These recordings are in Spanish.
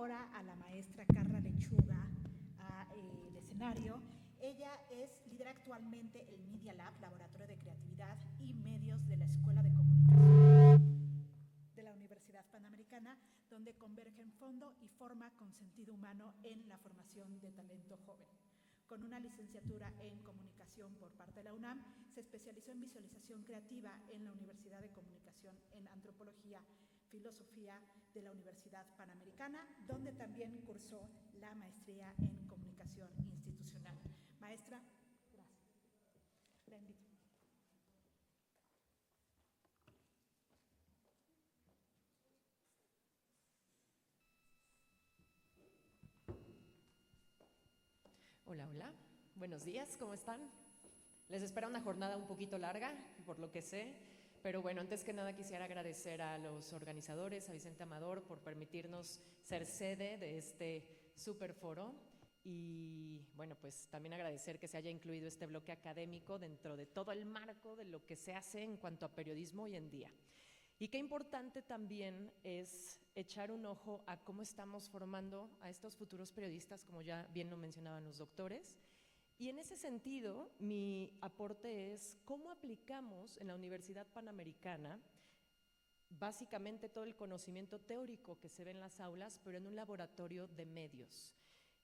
ahora a la maestra Carla Lechuga al escenario. Ella lidera actualmente el Media Lab, Laboratorio de Creatividad y Medios de la Escuela de Comunicación de la Universidad Panamericana, donde convergen fondo y forma con sentido humano en la formación de talento joven. Con una licenciatura en comunicación por parte de la UNAM, se especializó en visualización creativa en la Universidad de Comunicación, en antropología, filosofía de la Universidad Panamericana, donde también cursó la maestría en comunicación institucional. Maestra, gracias. La invito. Hola, hola. Buenos días, ¿cómo están? Les espera una jornada un poquito larga, por lo que sé, pero bueno, antes que nada quisiera agradecer a los organizadores, a Vicente Amador, por permitirnos ser sede de este super foro y bueno, pues también agradecer que se haya incluido este bloque académico dentro de todo el marco de lo que se hace en cuanto a periodismo hoy en día. Y qué importante también es echar un ojo a cómo estamos formando a estos futuros periodistas, como ya bien lo mencionaban los doctores. Y en ese sentido, mi aporte es cómo aplicamos en la Universidad Panamericana básicamente todo el conocimiento teórico que se ve en las aulas, pero en un laboratorio de medios.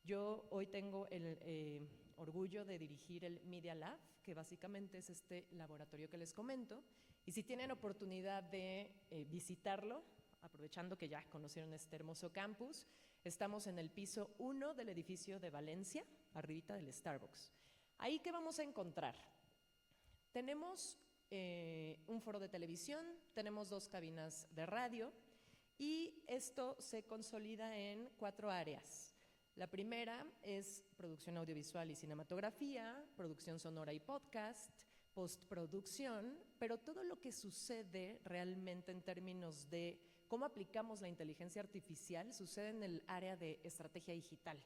Yo hoy tengo el orgullo de dirigir el Media Lab, que básicamente es este laboratorio que les comento. Y si tienen oportunidad de visitarlo, aprovechando que ya conocieron este hermoso campus, estamos en el piso 1 del edificio de Valencia, arribita del Starbucks. Ahí, ¿qué vamos a encontrar? Tenemos un foro de televisión, tenemos 2 cabinas de radio y esto se consolida en 4 áreas. La primera es producción audiovisual y cinematografía, producción sonora y podcast, postproducción, pero todo lo que sucede realmente en términos de cómo aplicamos la inteligencia artificial sucede en el área de estrategia digital.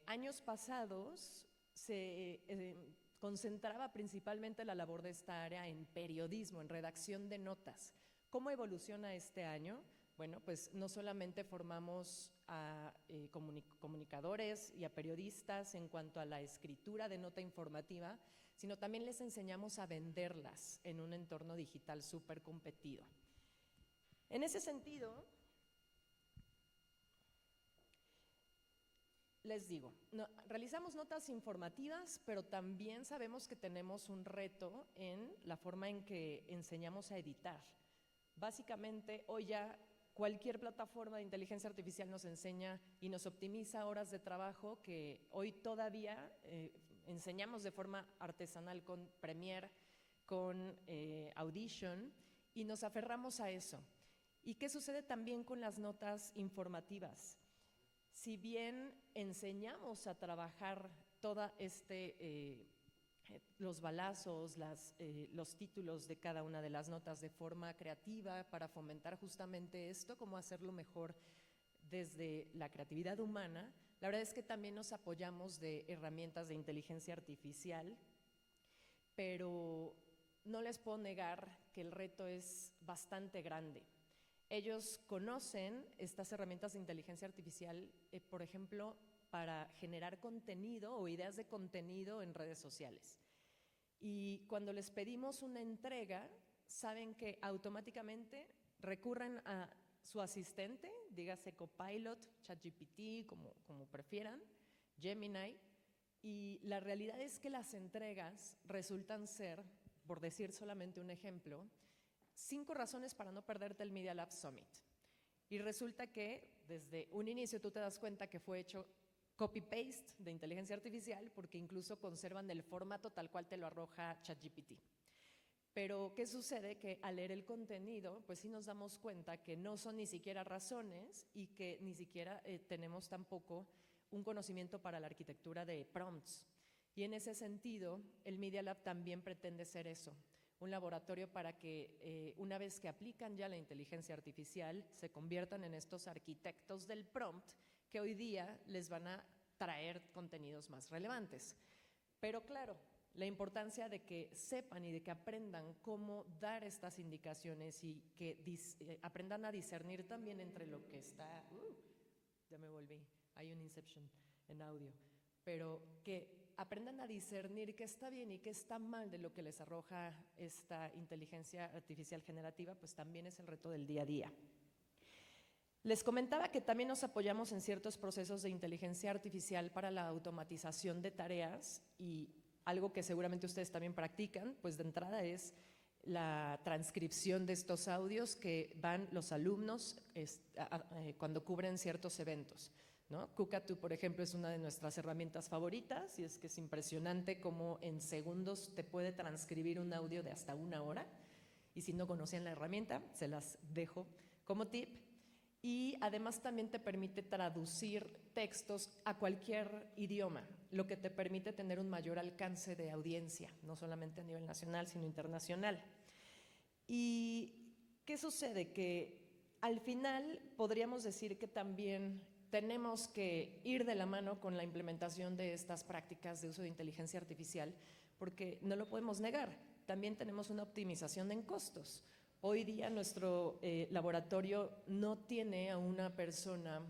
Años pasados se concentraba principalmente la labor de esta área en periodismo, en redacción de notas. ¿Cómo evoluciona este año? Bueno, pues no solamente formamos a comunicadores y a periodistas en cuanto a la escritura de nota informativa, sino también les enseñamos a venderlas en un entorno digital súper competido. En ese sentido, les digo, realizamos notas informativas, pero también sabemos que tenemos un reto en la forma en que enseñamos a editar. Básicamente, hoy ya cualquier plataforma de inteligencia artificial nos enseña y nos optimiza horas de trabajo que hoy todavía enseñamos de forma artesanal con Premiere, con Audition, y nos aferramos a eso. ¿Y qué sucede también con las notas informativas? Si bien enseñamos a trabajar toda los balazos, los títulos de cada una de las notas de forma creativa para fomentar justamente esto, cómo hacerlo mejor desde la creatividad humana, la verdad es que también nos apoyamos de herramientas de inteligencia artificial, pero no les puedo negar que el reto es bastante grande. Ellos conocen estas herramientas de inteligencia artificial, por ejemplo, para generar contenido o ideas de contenido en redes sociales. Y cuando les pedimos una entrega, saben que automáticamente recurren a su asistente, dígase Copilot, ChatGPT, como prefieran, Gemini, y la realidad es que las entregas resultan ser, por decir solamente un ejemplo, 5 razones para no perderte el Media Lab Summit. Y resulta que desde un inicio tú te das cuenta que fue hecho copy-paste de inteligencia artificial porque incluso conservan el formato tal cual te lo arroja ChatGPT. Pero ¿qué sucede? Que al leer el contenido, pues sí nos damos cuenta que no son ni siquiera razones y que ni siquiera tenemos tampoco un conocimiento para la arquitectura de prompts. Y en ese sentido, el Media Lab también pretende ser eso, un laboratorio para que una vez que aplican ya la inteligencia artificial, se conviertan en estos arquitectos del prompt que hoy día les van a traer contenidos más relevantes. Pero claro, la importancia de que sepan y de que aprendan cómo dar estas indicaciones y que aprendan a discernir también entre lo que está ya me volví, hay un Inception en audio, pero que aprendan a discernir qué está bien y qué está mal de lo que les arroja esta inteligencia artificial generativa, pues también es el reto del día a día. Les comentaba que también nos apoyamos en ciertos procesos de inteligencia artificial para la automatización de tareas, y algo que seguramente ustedes también practican, pues de entrada es la transcripción de estos audios que van los alumnos cuando cubren ciertos eventos, ¿no? Cookatoo, por ejemplo, es una de nuestras herramientas favoritas, y es que es impresionante cómo en segundos te puede transcribir un audio de hasta 1 hora, y si no conocían la herramienta, se las dejo como tip. Y además también te permite traducir textos a cualquier idioma, lo que te permite tener un mayor alcance de audiencia, no solamente a nivel nacional, sino internacional. ¿Y qué sucede? Que al final podríamos decir que también tenemos que ir de la mano con la implementación de estas prácticas de uso de inteligencia artificial, porque no lo podemos negar, también tenemos una optimización en costos. Hoy día nuestro laboratorio no tiene a una persona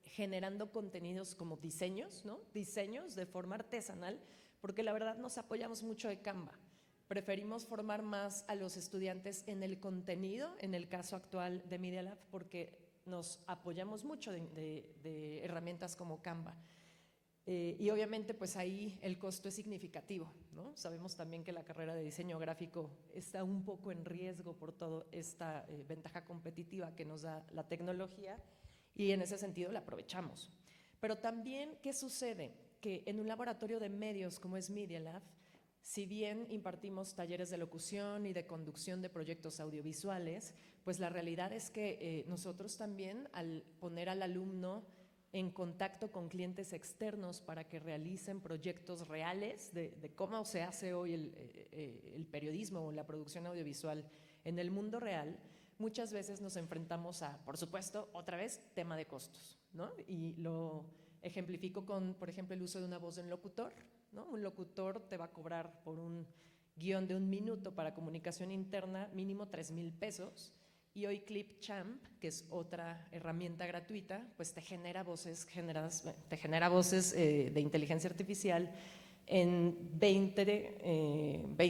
generando contenidos como diseños, ¿no? Diseños de forma artesanal, porque la verdad nos apoyamos mucho de Canva. Preferimos formar más a los estudiantes en el contenido, en el caso actual de Media Lab, porque nos apoyamos mucho de herramientas como Canva. Y obviamente pues ahí el costo es significativo, ¿no? Sabemos también que la carrera de diseño gráfico está un poco en riesgo por toda esta ventaja competitiva que nos da la tecnología, y en ese sentido la aprovechamos. Pero también, ¿qué sucede? Que en un laboratorio de medios como es Media Lab, si bien impartimos talleres de locución y de conducción de proyectos audiovisuales, pues la realidad es que nosotros también, al poner al alumno en contacto con clientes externos para que realicen proyectos reales de cómo se hace hoy el periodismo o la producción audiovisual en el mundo real, muchas veces nos enfrentamos a, por supuesto, otra vez, tema de costos, ¿no? Y lo ejemplifico con, por ejemplo, el uso de una voz de un locutor, ¿no? Un locutor te va a cobrar por un guión de 1 minuto para comunicación interna mínimo 3,000 pesos, y hoy Clipchamp, que es otra herramienta gratuita, pues te genera voces de inteligencia artificial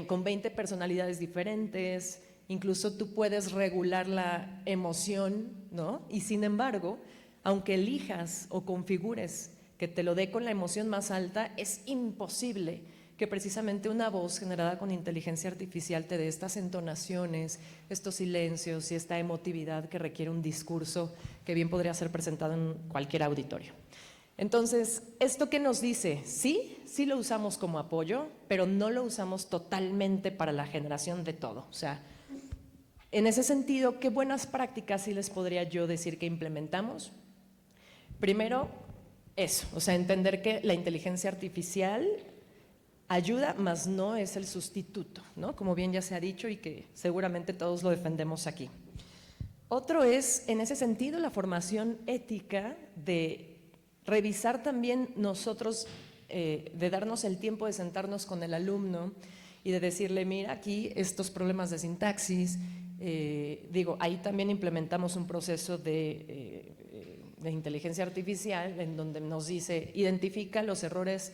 con 20 personalidades diferentes. Incluso tú puedes regular la emoción, ¿no? Y sin embargo, aunque elijas o configures que te lo dé con la emoción más alta, es imposible que precisamente una voz generada con inteligencia artificial te dé estas entonaciones, estos silencios y esta emotividad que requiere un discurso que bien podría ser presentado en cualquier auditorio. Entonces, ¿esto qué nos dice? Sí lo usamos como apoyo, pero no lo usamos totalmente para la generación de todo. O sea, en ese sentido, ¿qué buenas prácticas sí les podría yo decir que implementamos? Primero, eso, o sea, entender que la inteligencia artificial ayuda, mas no es el sustituto, ¿no? Como bien ya se ha dicho y que seguramente todos lo defendemos aquí. Otro es, en ese sentido, la formación ética de revisar también nosotros, de darnos el tiempo de sentarnos con el alumno y de decirle, mira, aquí estos problemas de sintaxis, ahí también implementamos un proceso de inteligencia artificial en donde nos dice, identifica los errores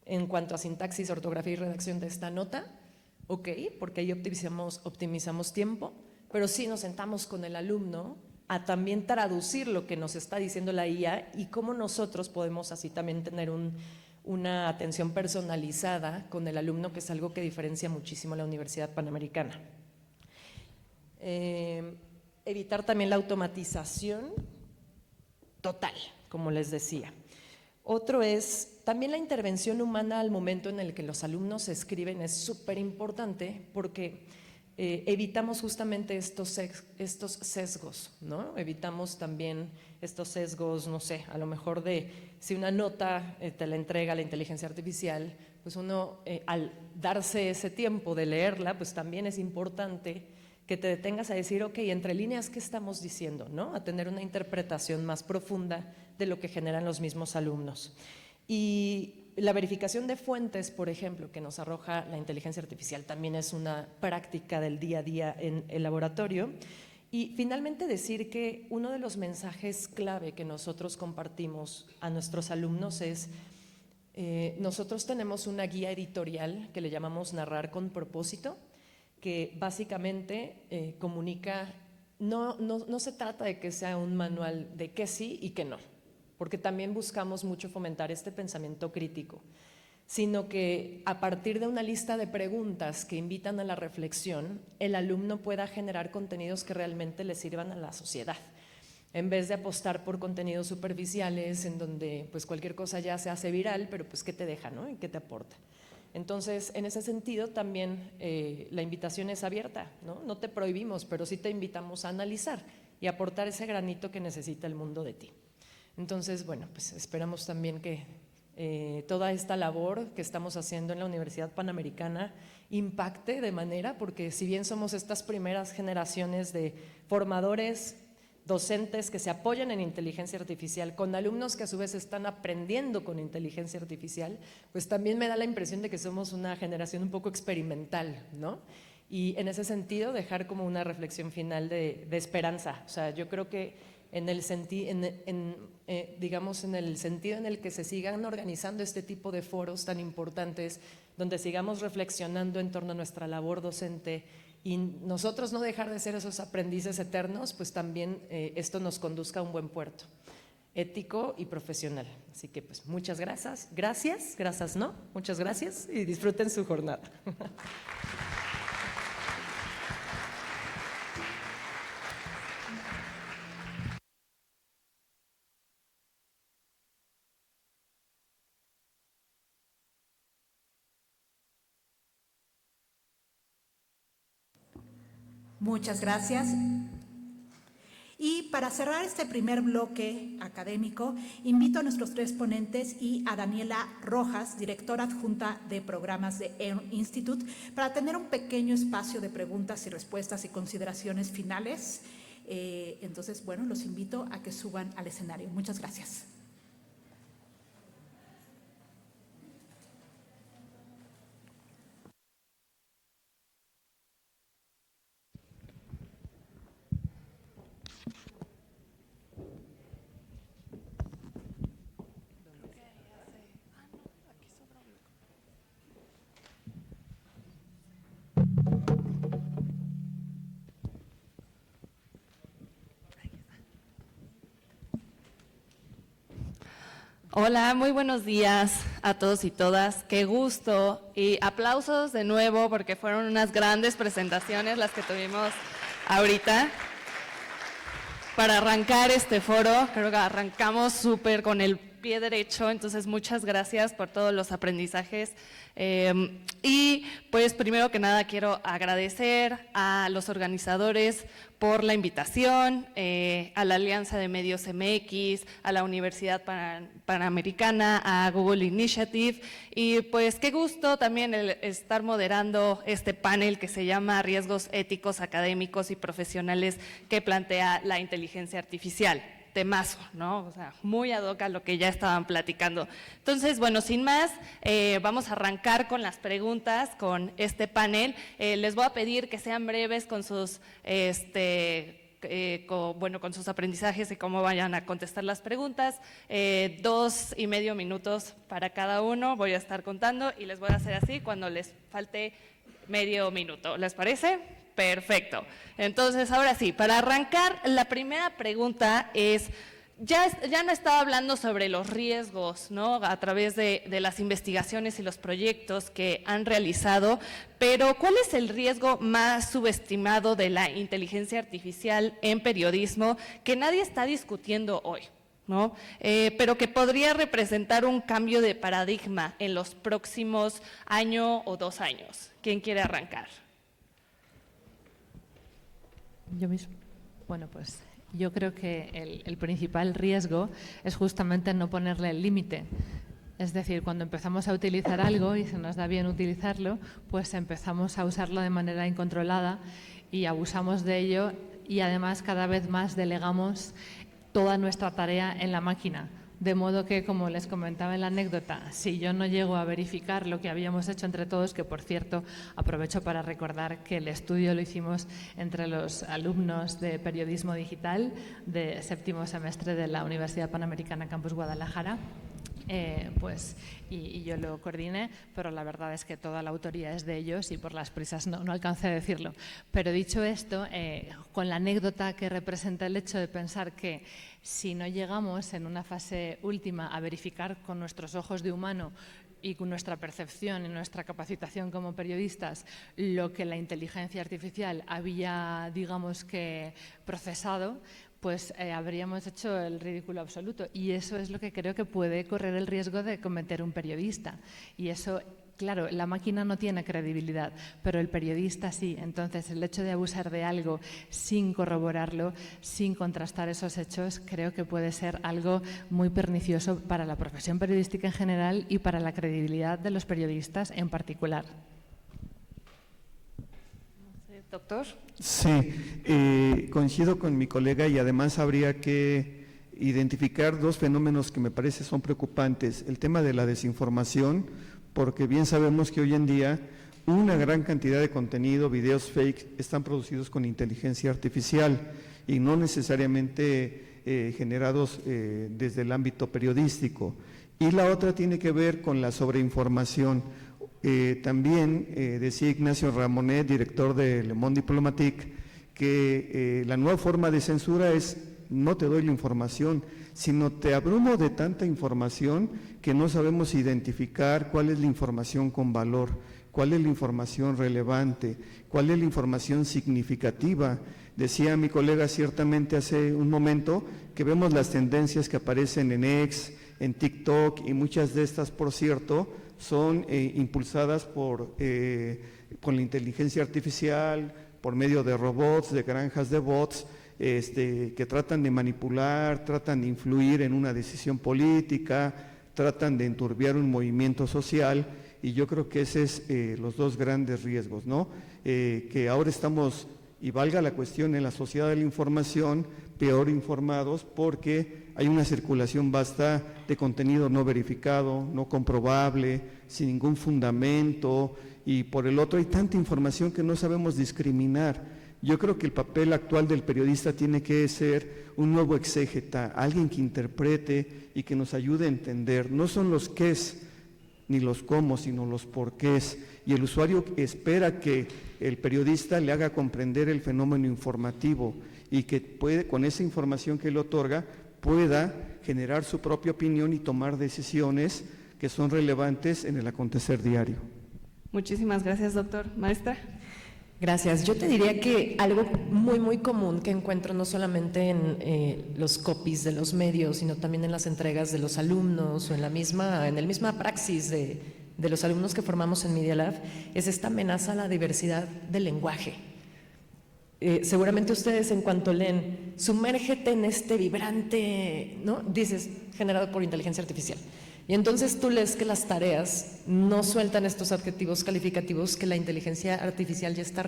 en cuanto a sintaxis, ortografía y redacción de esta nota, ok, porque ahí optimizamos tiempo, pero sí nos sentamos con el alumno a también traducir lo que nos está diciendo la IA y cómo nosotros podemos así también tener una atención personalizada con el alumno, que es algo que diferencia muchísimo a la Universidad Panamericana. Evitar también la automatización total, como les decía. Otro es también la intervención humana al momento en el que los alumnos escriben, es súper importante porque evitamos justamente estos sesgos, ¿no? Evitamos también estos sesgos, no sé, a lo mejor de si una nota te la entrega la inteligencia artificial, pues uno al darse ese tiempo de leerla, pues también es importante que te detengas a decir, ok, entre líneas, ¿qué estamos diciendo? ¿No? A tener una interpretación más profunda de lo que generan los mismos alumnos. Y la verificación de fuentes, por ejemplo, que nos arroja la inteligencia artificial, también es una práctica del día a día en el laboratorio. Y finalmente decir que uno de los mensajes clave que nosotros compartimos a nuestros alumnos es, nosotros tenemos una guía editorial que le llamamos Narrar con Propósito, que básicamente comunica, no se trata de que sea un manual de qué sí y qué no, porque también buscamos mucho fomentar este pensamiento crítico, sino que a partir de una lista de preguntas que invitan a la reflexión, el alumno pueda generar contenidos que realmente le sirvan a la sociedad, en vez de apostar por contenidos superficiales en donde pues cualquier cosa ya se hace viral, pero pues ¿qué te deja, no? ¿Y qué te aporta? Entonces, en ese sentido también la invitación es abierta, ¿no? No te prohibimos, pero sí te invitamos a analizar y aportar ese granito que necesita el mundo de ti. Entonces, bueno, pues esperamos también que toda esta labor que estamos haciendo en la Universidad Panamericana impacte de manera, porque si bien somos estas primeras generaciones de formadores, docentes que se apoyan en inteligencia artificial, con alumnos que a su vez están aprendiendo con inteligencia artificial, pues también me da la impresión de que somos una generación un poco experimental, ¿no? Y en ese sentido dejar como una reflexión final de esperanza. O sea, yo creo que digamos, en el sentido en el que se sigan organizando este tipo de foros tan importantes, donde sigamos reflexionando en torno a nuestra labor docente y nosotros no dejar de ser esos aprendices eternos, pues también esto nos conduzca a un buen puerto, ético y profesional. Así que pues muchas gracias, muchas gracias y disfruten su jornada. Muchas gracias. Y para cerrar este primer bloque académico, invito a nuestros tres ponentes y a Daniela Rojas, directora adjunta de programas de EARN Institute, para tener un pequeño espacio de preguntas y respuestas y consideraciones finales. Entonces, bueno, los invito a que suban al escenario. Muchas gracias. Hola, muy buenos días a todos y todas. Qué gusto y aplausos de nuevo porque fueron unas grandes presentaciones las que tuvimos ahorita. Para arrancar este foro, creo que arrancamos súper con el pie derecho, entonces muchas gracias por todos los aprendizajes. Y pues primero que nada quiero agradecer a los organizadores por la invitación, a la Alianza de Medios MX, a la Universidad Panamericana, a Google Initiative y pues qué gusto también el estar moderando este panel que se llama Riesgos éticos, académicos y profesionales que plantea la inteligencia artificial. Temazo, ¿no? O sea, muy ad hoc a lo que ya estaban platicando. Entonces, bueno, sin más, vamos a arrancar con las preguntas, con este panel. Les voy a pedir que sean breves con sus, con sus aprendizajes y cómo vayan a contestar las preguntas. 2,5 minutos para cada uno, voy a estar contando y les voy a hacer así cuando les falte medio minuto. ¿Les parece? Perfecto. Entonces, ahora sí, para arrancar, la primera pregunta es, ya no estaba hablando sobre los riesgos, ¿no? A través de las investigaciones y los proyectos que han realizado, pero ¿cuál es el riesgo más subestimado de la inteligencia artificial en periodismo que nadie está discutiendo hoy, ¿no? Pero que podría representar un cambio de paradigma en los próximos año o 2 años? ¿Quién quiere arrancar? Yo mismo. Bueno, pues yo creo que el principal riesgo es justamente no ponerle el límite. Es decir, cuando empezamos a utilizar algo y se nos da bien utilizarlo, pues empezamos a usarlo de manera incontrolada y abusamos de ello y además cada vez más delegamos toda nuestra tarea en la máquina. De modo que, como les comentaba en la anécdota, si yo no llego a verificar lo que habíamos hecho entre todos, que por cierto aprovecho para recordar que el estudio lo hicimos entre los alumnos de Periodismo Digital de 7º semestre de la Universidad Panamericana Campus Guadalajara, y yo lo coordiné, pero la verdad es que toda la autoría es de ellos y por las prisas no alcancé a decirlo. Pero dicho esto, con la anécdota que representa el hecho de pensar que si no llegamos en una fase última a verificar con nuestros ojos de humano y con nuestra percepción y nuestra capacitación como periodistas lo que la inteligencia artificial había, digamos que, procesado, pues habríamos hecho el ridículo absoluto. Y eso es lo que creo que puede correr el riesgo de cometer un periodista. Y eso, claro, la máquina no tiene credibilidad, pero el periodista sí. Entonces, el hecho de abusar de algo sin corroborarlo, sin contrastar esos hechos, creo que puede ser algo muy pernicioso para la profesión periodística en general y para la credibilidad de los periodistas en particular. Doctor. Sí, coincido con mi colega y además habría que identificar dos fenómenos que me parece son preocupantes. El tema de la desinformación, porque bien sabemos que hoy en día una gran cantidad de contenido, videos fake, están producidos con inteligencia artificial y no necesariamente generados desde el ámbito periodístico. Y la otra tiene que ver con la sobreinformación. También decía Ignacio Ramonet, director de Le Monde Diplomatique, que la nueva forma de censura es no te doy la información, sino te abrumo de tanta información que no sabemos identificar cuál es la información con valor, cuál es la información relevante, cuál es la información significativa. Decía mi colega ciertamente hace un momento que vemos las tendencias que aparecen en X, en TikTok y muchas de estas, por cierto, son impulsadas por la inteligencia artificial, por medio de robots, de granjas de bots, que tratan de manipular, tratan de influir en una decisión política, tratan de enturbiar un movimiento social, y yo creo que ese es los dos grandes riesgos, ¿no? Que ahora estamos, y valga la cuestión, en la sociedad de la información, peor informados, porque hay una circulación vasta de contenido no verificado, no comprobable, sin ningún fundamento, y por el otro hay tanta información que no sabemos discriminar. Yo creo que el papel actual del periodista tiene que ser un nuevo exégeta, alguien que interprete y que nos ayude a entender. No son los qués ni los cómo, sino los porqués. Y el usuario espera que el periodista le haga comprender el fenómeno informativo y que puede, con esa información que le otorga, pueda generar su propia opinión y tomar decisiones que son relevantes en el acontecer diario. Muchísimas gracias, doctor. Maestra. Gracias. Yo te diría que algo muy, muy común que encuentro no solamente en los copies de los medios, sino también en las entregas de los alumnos o en el misma praxis de los alumnos que formamos en Media Lab, es esta amenaza a la diversidad del lenguaje. Seguramente ustedes, en cuanto leen, sumérgete en este vibrante, ¿no? Dices, generado por inteligencia artificial. Y entonces tú lees que las tareas no sueltan estos adjetivos calificativos que la inteligencia artificial ya está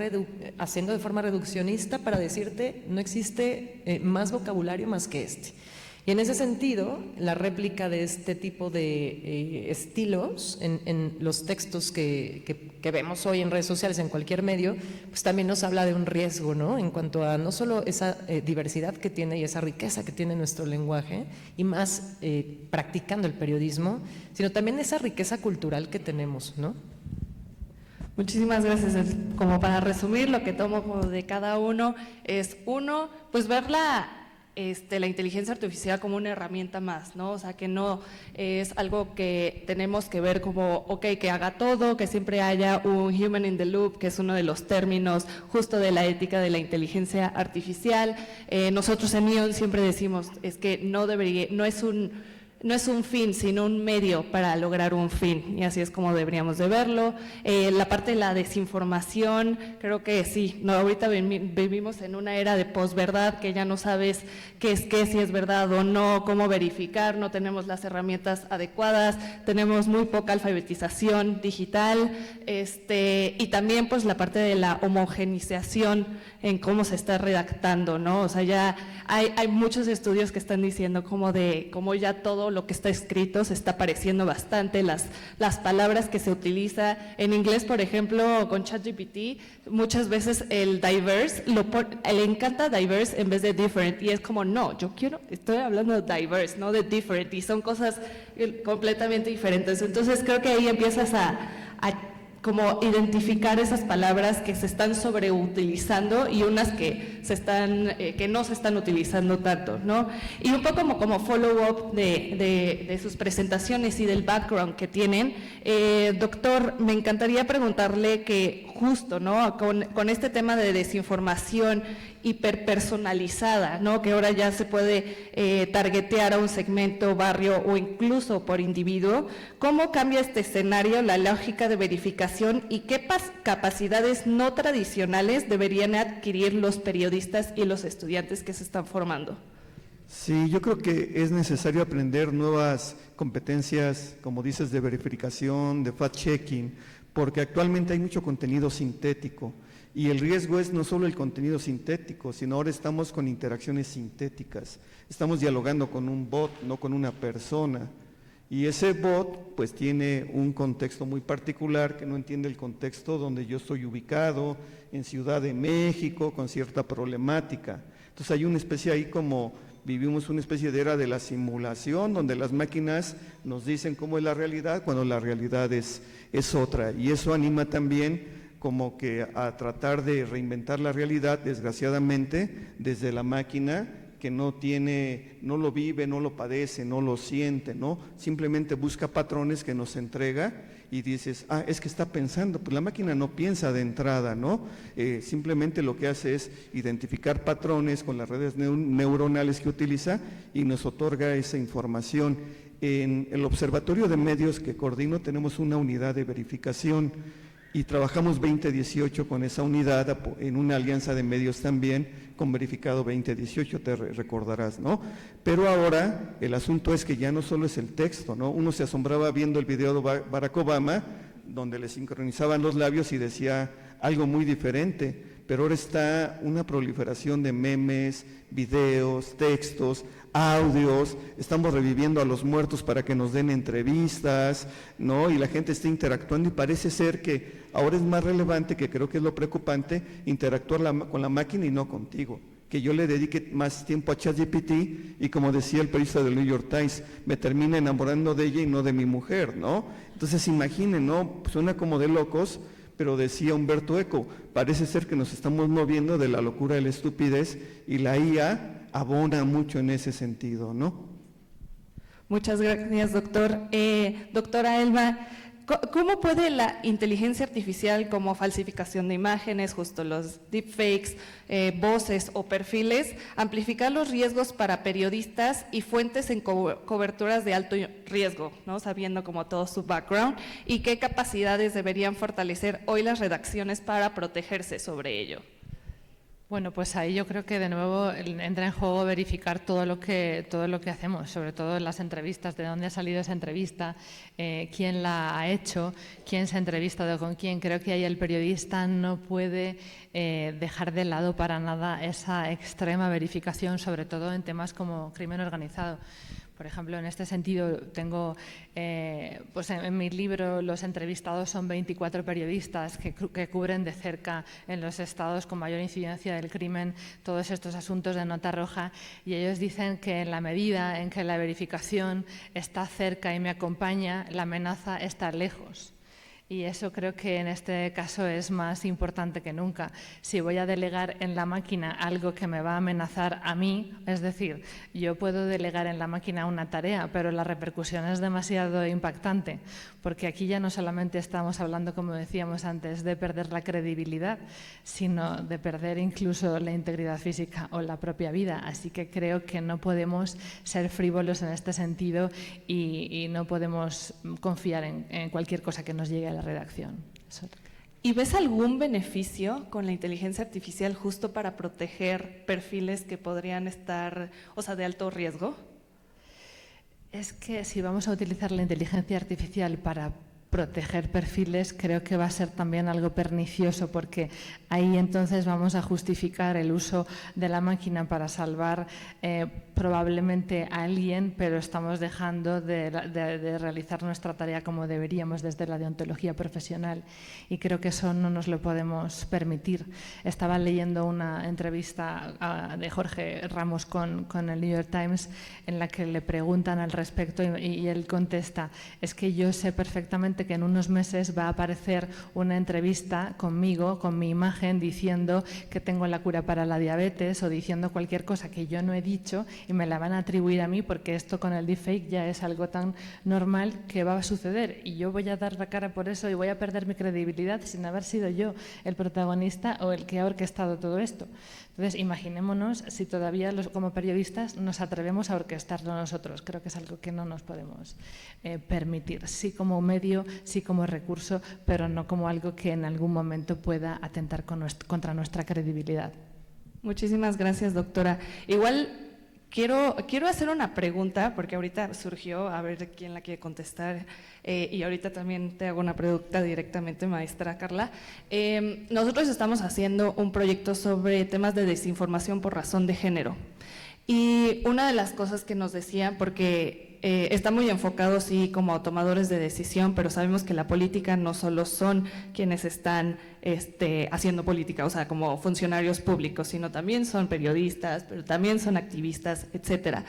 haciendo de forma reduccionista para decirte no existe más vocabulario más que este. Y en ese sentido, la réplica de este tipo de estilos en los textos que vemos hoy en redes sociales, en cualquier medio, pues también nos habla de un riesgo, ¿no? En cuanto a no solo esa diversidad que tiene y esa riqueza que tiene nuestro lenguaje, y más practicando el periodismo, sino también esa riqueza cultural que tenemos, ¿no? Muchísimas gracias. Como para resumir, lo que tomo de cada uno es, uno, pues ver la inteligencia artificial como una herramienta más, ¿no? O sea, que no es algo que tenemos que ver como, ok, que haga todo, que siempre haya un human in the loop, que es uno de los términos justo de la ética de la inteligencia artificial. Nosotros en NION siempre decimos, es que no es un fin, sino un medio para lograr un fin, y así es como deberíamos de verlo. La parte de la desinformación, creo que sí, no, ahorita vivimos en una era de posverdad, que ya no sabes qué es qué, si es verdad o no, cómo verificar, no tenemos las herramientas adecuadas, tenemos muy poca alfabetización digital, y también pues la parte de la homogenización en cómo se está redactando, ¿no? O sea, ya hay muchos estudios que están diciendo como ya todo todo lo que está escrito se está pareciendo bastante, las palabras que se utiliza. En inglés, por ejemplo, con ChatGPT, muchas veces el diverse, le encanta diverse en vez de different, y es como, no, estoy hablando de diverse, no de different, y son cosas completamente diferentes. Entonces creo que ahí empiezas a como identificar esas palabras que se están sobreutilizando y unas que no se están utilizando tanto, ¿no? Y un poco como follow-up de sus presentaciones y del background que tienen, doctor, me encantaría preguntarle que justo, ¿no? Con este tema de desinformación hiperpersonalizada, ¿no? Que ahora ya se puede targetear a un segmento, barrio o incluso por individuo, ¿cómo cambia este escenario la lógica de verificación y qué capacidades no tradicionales deberían adquirir los periodistas y los estudiantes que se están formando? Sí, yo creo que es necesario aprender nuevas competencias, como dices, de verificación, de fact-checking, porque actualmente hay mucho contenido sintético. Y el riesgo es no solo el contenido sintético, sino ahora estamos con interacciones sintéticas. Estamos dialogando con un bot, no con una persona. Y ese bot pues tiene un contexto muy particular que no entiende el contexto donde yo estoy ubicado, en Ciudad de México, con cierta problemática. Entonces hay una especie ahí como, vivimos una especie de era de la simulación, donde las máquinas nos dicen cómo es la realidad, cuando la realidad es otra. Y eso anima también como que a tratar de reinventar la realidad, desgraciadamente, desde la máquina que no lo vive, no lo padece, no lo siente, ¿no? Simplemente busca patrones que nos entrega y dices, es que está pensando, pues la máquina no piensa de entrada, ¿no? Simplemente lo que hace es identificar patrones con las redes neuronales que utiliza y nos otorga esa información. En el Observatorio de Medios que coordino tenemos una unidad de verificación y trabajamos 2018 con esa unidad en una alianza de medios también con Verificado 2018, te recordarás, ¿no? Pero ahora el asunto es que ya no solo es el texto, ¿no? Uno se asombraba viendo el video de Barack Obama, donde le sincronizaban los labios y decía algo muy diferente, pero ahora está una proliferación de memes, videos, textos, audios, estamos reviviendo a los muertos para que nos den entrevistas, ¿no? Y la gente está interactuando y parece ser que ahora es más relevante, que creo que es lo preocupante, interactuar con la máquina y no contigo. Que yo le dedique más tiempo a ChatGPT y como decía el periodista del New York Times, me termina enamorando de ella y no de mi mujer, ¿no? Entonces imaginen, ¿no? Suena como de locos, pero decía Humberto Eco, parece ser que nos estamos moviendo de la locura a la estupidez y la IA abona mucho en ese sentido, ¿no? Muchas gracias, doctor. Doctora Elba, ¿cómo puede la inteligencia artificial como falsificación de imágenes, justo los deepfakes, voces o perfiles, amplificar los riesgos para periodistas y fuentes en coberturas de alto riesgo, ¿no? Sabiendo como todo su background, y qué capacidades deberían fortalecer hoy las redacciones para protegerse sobre ello? Bueno, pues ahí yo creo que de nuevo entra en juego verificar todo lo que hacemos, sobre todo en las entrevistas, de dónde ha salido esa entrevista, quién la ha hecho, quién se ha entrevistado con quién. Creo que ahí el periodista no puede dejar de lado para nada esa extrema verificación, sobre todo en temas como crimen organizado. Por ejemplo, en este sentido, tengo, pues en mi libro, los entrevistados son 24 periodistas que cubren de cerca en los estados con mayor incidencia del crimen todos estos asuntos de nota roja, y ellos dicen que en la medida en que la verificación está cerca y me acompaña, la amenaza está lejos. Y eso creo que en este caso es más importante que nunca. Si voy a delegar en la máquina algo que me va a amenazar a mí, es decir, yo puedo delegar en la máquina una tarea, pero la repercusión es demasiado impactante, porque aquí ya no solamente estamos hablando, como decíamos antes, de perder la credibilidad, sino de perder incluso la integridad física o la propia vida. Así que creo que no podemos ser frívolos en este sentido y no podemos confiar en cualquier cosa que nos llegue a la redacción. ¿Y ves algún beneficio con la inteligencia artificial justo para proteger perfiles que podrían estar, o sea, de alto riesgo? Es que si vamos a utilizar la inteligencia artificial para proteger perfiles creo que va a ser también algo pernicioso, porque ahí entonces vamos a justificar el uso de la máquina para salvar probablemente a alguien, pero estamos dejando de realizar nuestra tarea como deberíamos desde la deontología profesional, y creo que eso no nos lo podemos permitir. Estaba leyendo una entrevista de Jorge Ramos con el New York Times en la que le preguntan al respecto y él contesta: es que yo sé perfectamente que en unos meses va a aparecer una entrevista conmigo, con mi imagen, diciendo que tengo la cura para la diabetes o diciendo cualquier cosa que yo no he dicho, y me la van a atribuir a mí porque esto con el deepfake ya es algo tan normal que va a suceder, y yo voy a dar la cara por eso y voy a perder mi credibilidad sin haber sido yo el protagonista o el que ha orquestado todo esto. Entonces, imaginémonos si todavía como periodistas nos atrevemos a orquestarlo nosotros. Creo que es algo que no nos podemos permitir, sí como medio, sí como recurso, pero no como algo que en algún momento pueda atentar contra nuestra credibilidad. Muchísimas gracias, doctora. Igual quiero hacer una pregunta, porque ahorita surgió, a ver quién la quiere contestar, y ahorita también te hago una pregunta directamente, maestra Carla. Nosotros estamos haciendo un proyecto sobre temas de desinformación por razón de género, y una de las cosas que nos decían, porque está muy enfocado sí como tomadores de decisión, pero sabemos que la política no solo son quienes están haciendo política, o sea, como funcionarios públicos, sino también son periodistas, pero también son activistas, etcétera.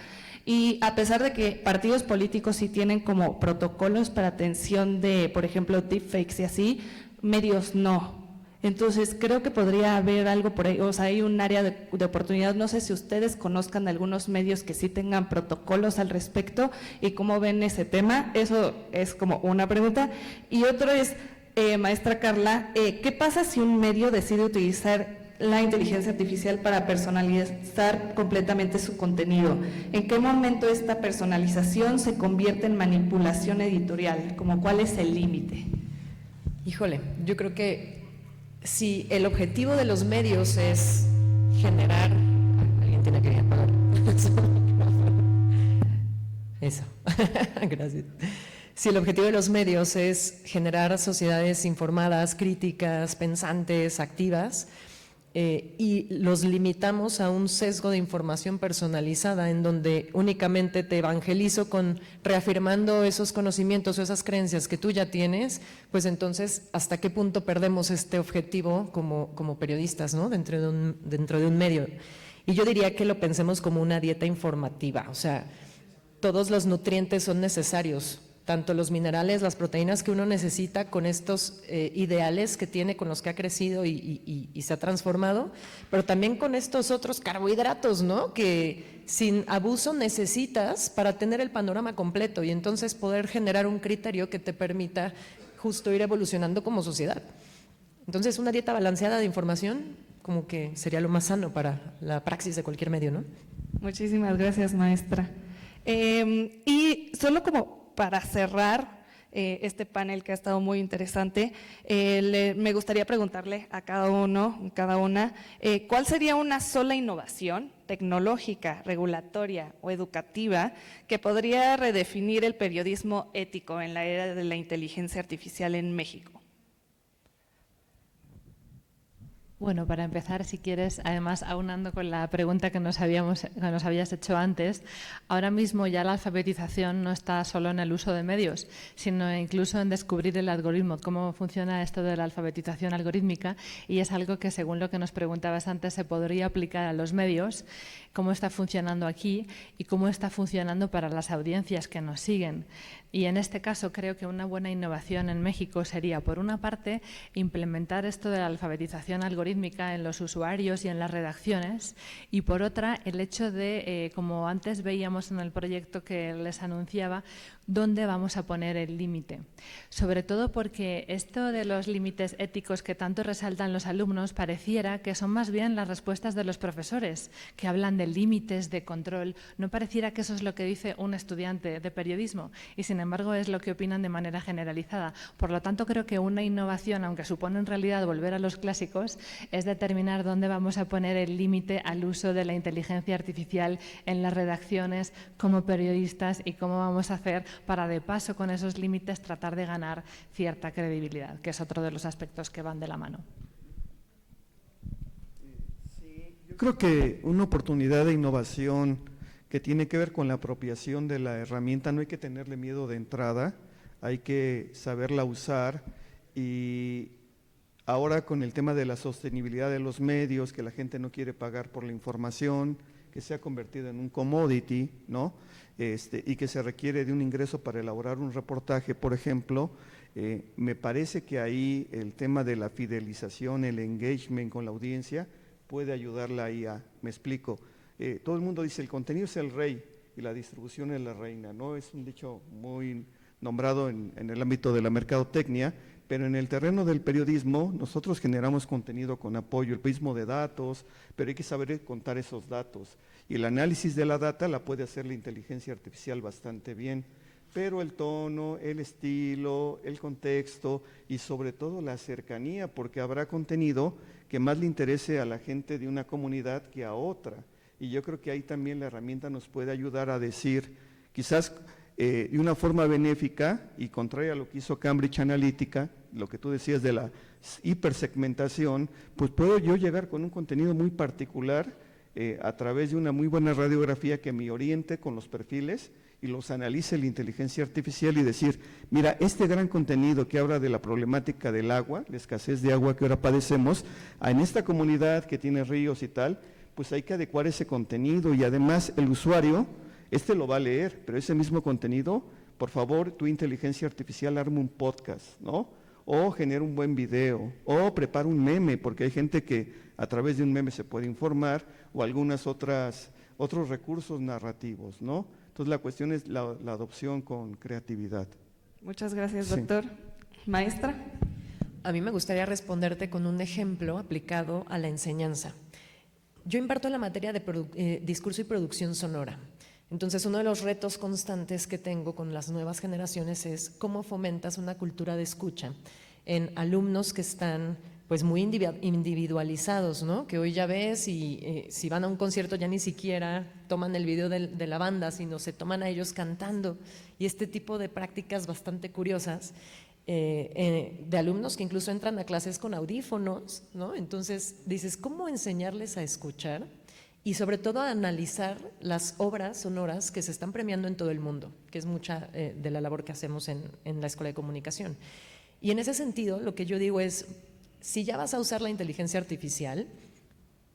Y a pesar de que partidos políticos sí tienen como protocolos para atención de, por ejemplo, deepfakes y así, medios no. Entonces, creo que podría haber algo por ahí, o sea, hay un área de oportunidad. No sé si ustedes conozcan de algunos medios que sí tengan protocolos al respecto y cómo ven ese tema. Eso es como una pregunta. Y otro es, maestra Carla, ¿qué pasa si un medio decide utilizar la inteligencia artificial para personalizar completamente su contenido? ¿En qué momento esta personalización se convierte en manipulación editorial? ¿Cómo cuál es el límite? Híjole, yo creo que si el objetivo de los medios es generar… Alguien tiene que apagar eso. Gracias. Si el objetivo de los medios es generar sociedades informadas, críticas, pensantes, activas, y los limitamos a un sesgo de información personalizada en donde únicamente te evangelizo con reafirmando esos conocimientos o esas creencias que tú ya tienes, pues entonces ¿hasta qué punto perdemos este objetivo como periodistas, ¿no? dentro de un medio? Y yo diría que lo pensemos como una dieta informativa, o sea, todos los nutrientes son necesarios, tanto los minerales, las proteínas que uno necesita con estos ideales que tiene, con los que ha crecido y se ha transformado, pero también con estos otros carbohidratos, ¿no? Que sin abuso necesitas para tener el panorama completo y entonces poder generar un criterio que te permita justo ir evolucionando como sociedad. Entonces, una dieta balanceada de información como que sería lo más sano para la praxis de cualquier medio, ¿no? Muchísimas gracias, maestra. Y solo como para cerrar este panel que ha estado muy interesante, me gustaría preguntarle a cada uno, cada una, ¿cuál sería una sola innovación tecnológica, regulatoria o educativa que podría redefinir el periodismo ético en la era de la inteligencia artificial en México? Bueno, para empezar, si quieres, además aunando con la pregunta que nos habías hecho antes, ahora mismo ya la alfabetización no está solo en el uso de medios, sino incluso en descubrir el algoritmo, cómo funciona esto de la alfabetización algorítmica, y es algo que, según lo que nos preguntabas antes, se podría aplicar a los medios, cómo está funcionando aquí y cómo está funcionando para las audiencias que nos siguen. Y en este caso creo que una buena innovación en México sería, por una parte, implementar esto de la alfabetización algorítmica en los usuarios y en las redacciones, y por otra, el hecho de, como antes veíamos en el proyecto que les anunciaba, dónde vamos a poner el límite. Sobre todo porque esto de los límites éticos que tanto resaltan los alumnos pareciera que son más bien las respuestas de los profesores, que hablan de límites, de control. No pareciera que eso es lo que dice un estudiante de periodismo y, sin embargo, es lo que opinan de manera generalizada. Por lo tanto, creo que una innovación, aunque supone en realidad volver a los clásicos, es determinar dónde vamos a poner el límite al uso de la inteligencia artificial en las redacciones como periodistas y cómo vamos a hacer para, de paso, con esos límites tratar de ganar cierta credibilidad, que es otro de los aspectos que van de la mano. Yo creo que una oportunidad de innovación que tiene que ver con la apropiación de la herramienta, no hay que tenerle miedo de entrada, hay que saberla usar, y ahora con el tema de la sostenibilidad de los medios, que la gente no quiere pagar por la información, que se ha convertido en un commodity, ¿no? Y que se requiere de un ingreso para elaborar un reportaje, por ejemplo, me parece que ahí el tema de la fidelización, el engagement con la audiencia, puede ayudarla ahí me explico, todo el mundo dice el contenido es el rey y la distribución es la reina, ¿no? Es un dicho muy nombrado en el ámbito de la mercadotecnia, pero en el terreno del periodismo nosotros generamos contenido con apoyo, el periodismo de datos, pero hay que saber contar esos datos, y el análisis de la data la puede hacer la inteligencia artificial bastante bien, pero el tono, el estilo, el contexto y sobre todo la cercanía, porque habrá contenido que más le interese a la gente de una comunidad que a otra, y yo creo que ahí también la herramienta nos puede ayudar a decir, quizás de una forma benéfica y contraria a lo que hizo Cambridge Analytica, lo que tú decías de la hipersegmentación, pues puedo yo llegar con un contenido muy particular a través de una muy buena radiografía que me oriente con los perfiles y los analice la inteligencia artificial y decir, mira, este gran contenido que habla de la problemática del agua, la escasez de agua que ahora padecemos, en esta comunidad que tiene ríos y tal, pues hay que adecuar ese contenido, y además el usuario, lo va a leer, pero ese mismo contenido, por favor, tu inteligencia artificial arma un podcast, ¿no? O genera un buen video, o prepara un meme, porque hay gente que a través de un meme se puede informar, o otros recursos narrativos, ¿no? Entonces la cuestión es la adopción con creatividad. Muchas gracias, doctor. Maestra. A mí me gustaría responderte con un ejemplo aplicado a la enseñanza. Yo imparto la materia de discurso y producción sonora. Entonces, uno de los retos constantes que tengo con las nuevas generaciones es cómo fomentas una cultura de escucha en alumnos que están pues muy individualizados, ¿no? Que hoy ya ves y si van a un concierto ya ni siquiera toman el video de la banda, sino se toman a ellos cantando, y este tipo de prácticas bastante curiosas de alumnos que incluso entran a clases con audífonos, ¿no? Entonces dices, ¿cómo enseñarles a escuchar? Y sobre todo a analizar las obras sonoras que se están premiando en todo el mundo, que es mucha de la labor que hacemos en la Escuela de Comunicación. Y en ese sentido, lo que yo digo es, si ya vas a usar la inteligencia artificial,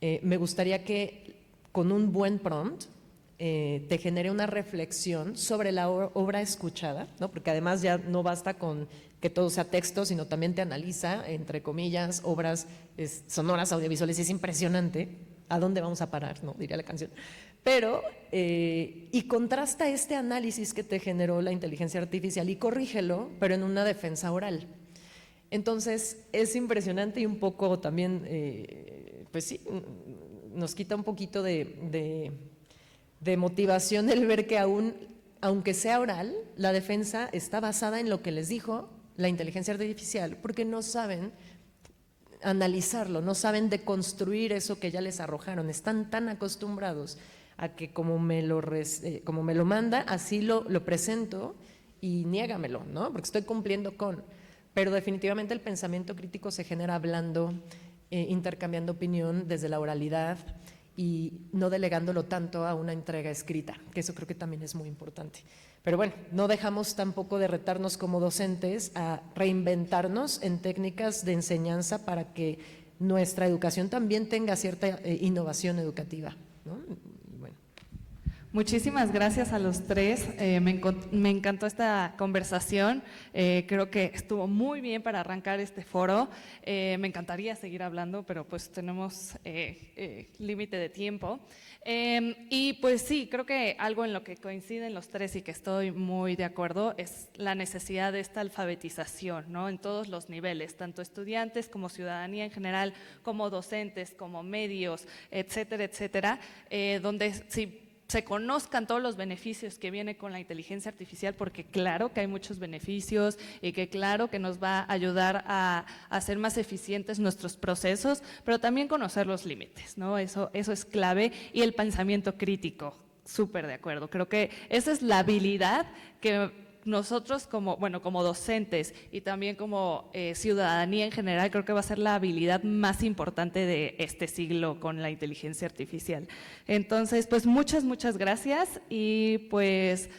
me gustaría que con un buen prompt te genere una reflexión sobre la obra escuchada, ¿no? Porque además ya no basta con que todo sea texto, sino también te analiza, entre comillas, obras sonoras, audiovisuales, y es impresionante. ¿A dónde vamos a parar? ¿No? Diría la canción. Pero, y contrasta este análisis que te generó la inteligencia artificial y corrígelo, pero en una defensa oral. Entonces, es impresionante y un poco también, pues sí, nos quita un poquito de motivación el ver que aunque sea oral, la defensa está basada en lo que les dijo la inteligencia artificial, porque no saben analizarlo, no saben deconstruir eso que ya les arrojaron, están tan acostumbrados a que como me lo manda, así lo presento y niégamelo, ¿no? Porque estoy cumpliendo con… Pero definitivamente el pensamiento crítico se genera hablando, intercambiando opinión desde la oralidad y no delegándolo tanto a una entrega escrita, que eso creo que también es muy importante. Pero bueno, no dejamos tampoco de retarnos como docentes a reinventarnos en técnicas de enseñanza para que nuestra educación también tenga cierta innovación educativa, ¿no? Bueno. Muchísimas gracias a los tres, me encantó esta conversación, creo que estuvo muy bien para arrancar este foro, me encantaría seguir hablando, pero pues tenemos límite de tiempo. Y pues sí, creo que algo en lo que coinciden los tres y que estoy muy de acuerdo es la necesidad de esta alfabetización, ¿no? En todos los niveles, tanto estudiantes como ciudadanía en general, como docentes, como medios, etcétera, etcétera, donde si se conozcan todos los beneficios que viene con la inteligencia artificial, porque claro que hay muchos beneficios y que claro que nos va a ayudar a hacer más eficientes nuestros procesos, pero también conocer los límites, ¿no? Eso es clave, y el pensamiento crítico, súper de acuerdo. Creo que esa es la habilidad que nosotros como docentes y también como ciudadanía en general, creo que va a ser la habilidad más importante de este siglo con la inteligencia artificial. Entonces, pues muchas gracias, y pues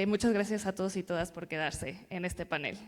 muchas gracias a todos y todas por quedarse en este panel.